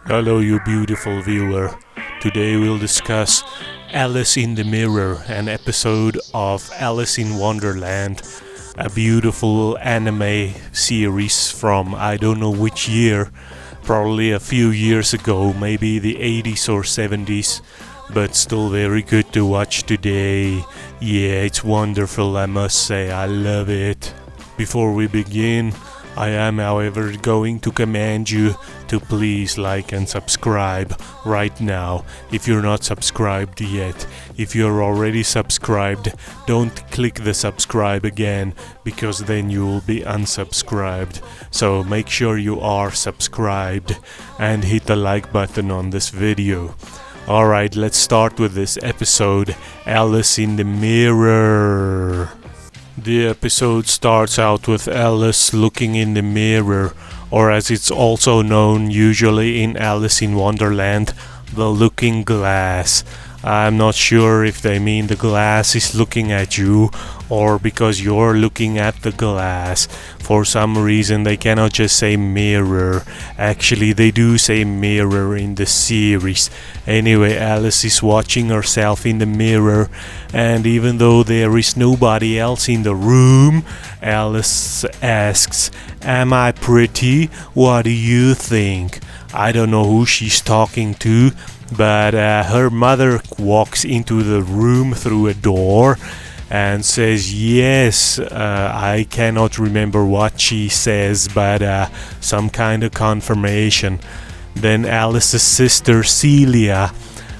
Hello, you beautiful viewer. Today we'll discuss Alice in the Mirror, an episode of Alice in Wonderland, a beautiful anime series from I don't know which year, probably a few years ago, maybe the 80s or 70s, but still very good to watch today. Yeah, it's wonderful, I must say, I love it. Before we begin, I am, however, going to command you to please like and subscribe right now if you're not subscribed yet. If you're already subscribed, don't click the subscribe again, because then you will be unsubscribed. So make sure you are subscribed and hit the like button on this video. Alright, let's start with this episode, Alice in the Mirror. The episode starts out with Alice looking in the mirror, or as it's also known usually in Alice in Wonderland, the looking glass. I'm not sure if they mean the glass is looking at you or because you're looking at the glass. For some reason they cannot just say mirror. Actually they do say mirror in the series. Anyway, Alice is watching herself in the mirror, and even though there is nobody else in the room, Alice asks, "Am I pretty? What do you think?" I don't know who she's talking to, but her mother walks into the room through a door and says yes. I cannot remember what she says, but some kind of confirmation. Then Alice's sister Celia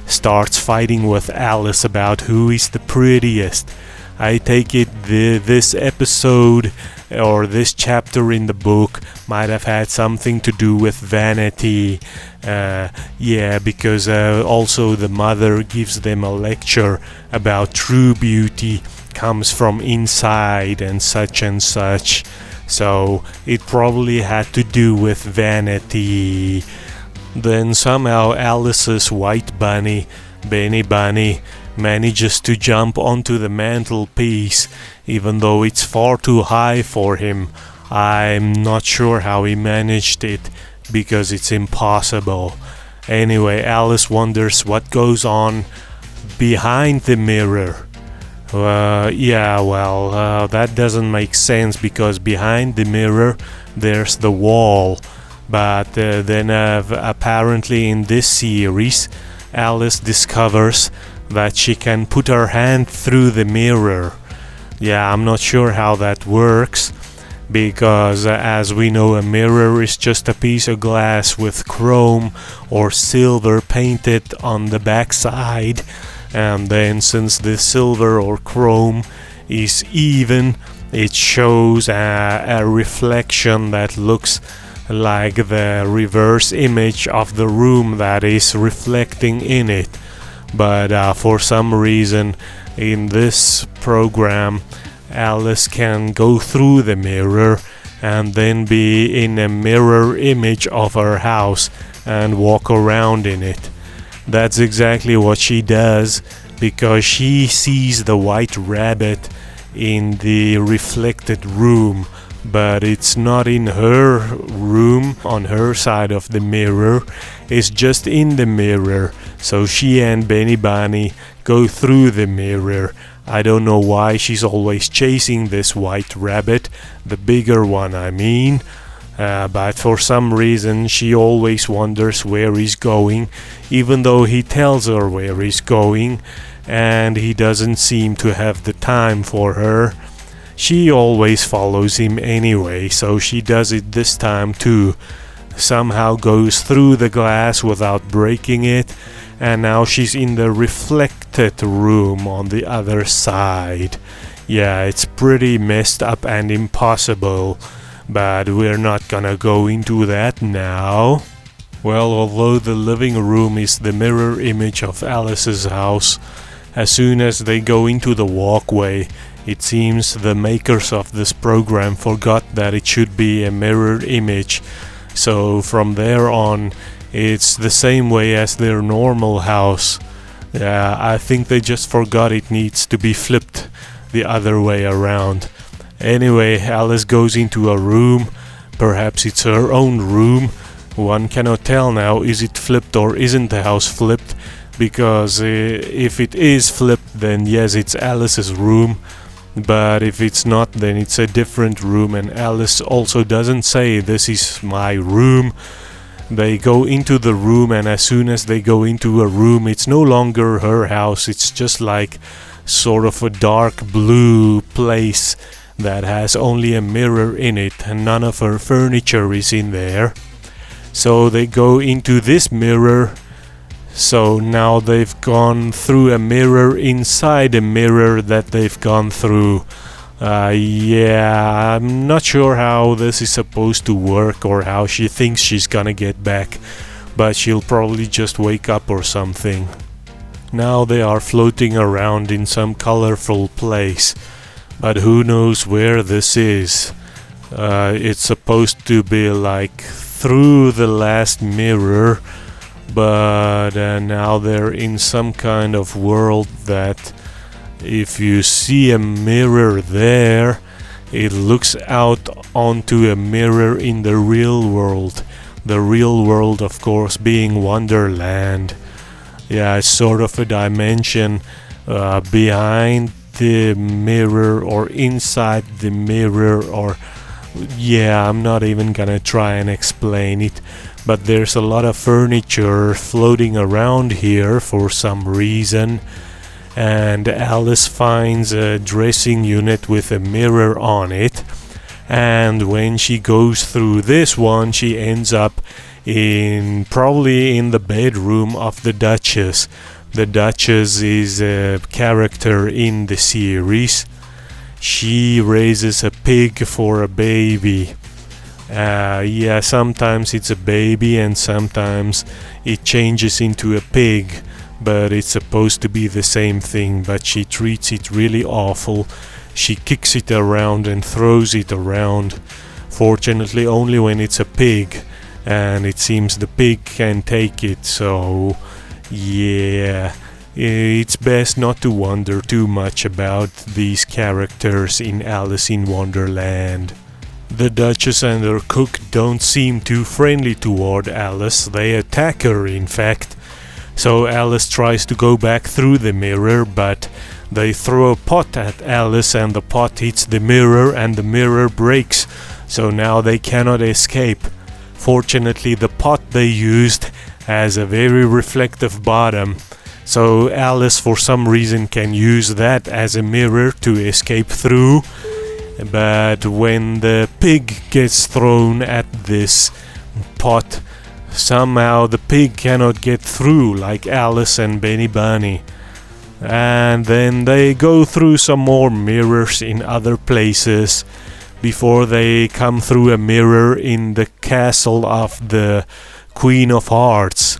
starts fighting with Alice about who is the prettiest. I take it this episode or this chapter in the book might have had something to do with vanity. Because also the mother gives them a lecture about true beauty comes from inside and such and such. So it probably had to do with vanity. Then somehow Alice's white bunny, Benny Bunny, manages to jump onto the mantelpiece, even though it's far too high for him. I'm not sure how he managed it, because it's impossible. Anyway, Alice wonders what goes on behind the mirror. That doesn't make sense, because behind the mirror there's the wall. But then apparently in this series, Alice discovers that she can put her hand through the mirror. Yeah, I'm not sure how that works, because as we know, a mirror is just a piece of glass with chrome or silver painted on the backside, and then since the silver or chrome is even, it shows a reflection that looks like the reverse image of the room that is reflecting in it. But for some reason in this program, Alice can go through the mirror and then be in a mirror image of her house and walk around in it. That's exactly what she does, because she sees the white rabbit in the reflected room, but it's not in her room on her side of the mirror, it's just in the mirror. So she and Benny Bunny go through the mirror. I don't know why she's always chasing this white rabbit, the bigger one I mean, but for some reason she always wonders where he's going, even though he tells her where he's going, and he doesn't seem to have the time for her. She always follows him anyway, so she does it this time too. Somehow goes through the glass without breaking it, and now she's in the reflected room on the other side. Yeah, it's pretty messed up and impossible, but we're not gonna go into that now. Well, although the living room is the mirror image of Alice's house, as soon as they go into the walkway, it seems the makers of this program forgot that it should be a mirror image. So from there on, it's the same way as their normal house. I think they just forgot it needs to be flipped the other way around. Anyway, Alice goes into a room. Perhaps it's her own room, One cannot tell now, is it flipped or isn't the house flipped, because if it is flipped, then yes, it's Alice's room, but if it's not, then it's a different room, and Alice also doesn't say this is my room. They go into the room, and as soon as they go into a room, it's no longer her house. It's just like sort of a dark blue place that has only a mirror in it, and none of her furniture is in there. So they go into this mirror. So now they've gone through a mirror inside a mirror that they've gone through. Yeah, I'm not sure how this is supposed to work or how she thinks she's gonna get back, but she'll probably just wake up or something. Now they are floating around in some colorful place, but who knows where this is. It's supposed to be like through the last mirror, but now they're in some kind of world that if you see a mirror there, it looks out onto a mirror in the real world. The real world, of course, being Wonderland. Yeah, it's sort of a dimension behind the mirror or inside the mirror, or yeah, I'm not even gonna try and explain it. But there's a lot of furniture floating around here for some reason, and Alice finds a dressing unit with a mirror on it, and when she goes through this one, she ends up probably in the bedroom of the Duchess. The Duchess is a character in the series. She raises a pig for a baby. Yeah, sometimes it's a baby and sometimes it changes into a pig, but it's supposed to be the same thing, but she treats it really awful. She kicks it around and throws it around, fortunately only when it's a pig, and it seems the pig can take it, so yeah, it's best not to wonder too much about these characters in Alice in Wonderland. The Duchess and her cook don't seem too friendly toward Alice. They attack her, in fact. So Alice tries to go back through the mirror, but they throw a pot at Alice and the pot hits the mirror and the mirror breaks. So now they cannot escape. Fortunately, the pot they used has a very reflective bottom. So Alice, for some reason, can use that as a mirror to escape through. But when the pig gets thrown at this pot, somehow the pig cannot get through, like Alice and Benny Bunny. And then they go through some more mirrors in other places before they come through a mirror in the castle of the Queen of Hearts.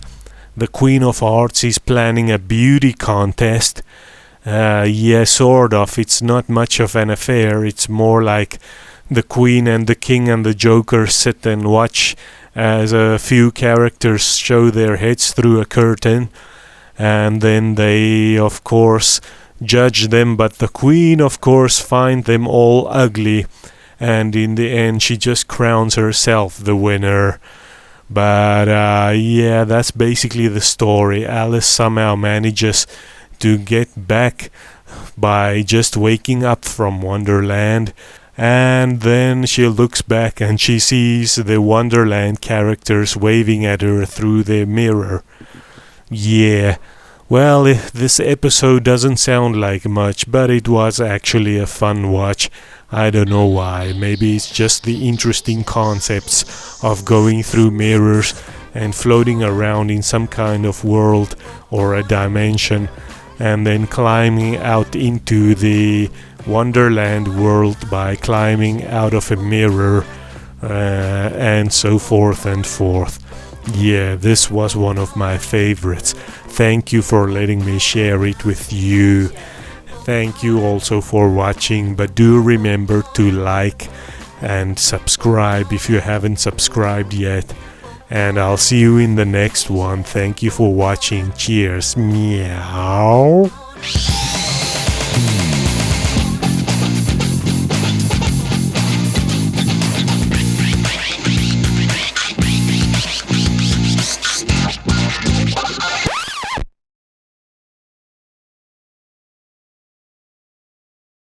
The Queen of Hearts is planning a beauty contest. Yeah, sort of. It's not much of an affair. It's more like the Queen and the King and the Joker sit and watch as a few characters show their heads through a curtain, and then they, of course, judge them, but the Queen, of course, finds them all ugly, and in the end she just crowns herself the winner. But yeah, that's basically the story. Alice somehow manages to get back by just waking up from Wonderland, and then she looks back and she sees the Wonderland characters waving at her through the mirror. Yeah, well, this episode doesn't sound like much, but it was actually a fun watch. I don't know why. Maybe it's just the interesting concepts of going through mirrors and floating around in some kind of world or a dimension, and then climbing out into the Wonderland world by climbing out of a mirror, and so forth and forth. Yeah, this was one of my favorites. Thank you for letting me share it with you. Thank you also for watching, but do remember to like and subscribe if you haven't subscribed yet. And I'll see you in the next one. Thank you for watching. Cheers. Meow.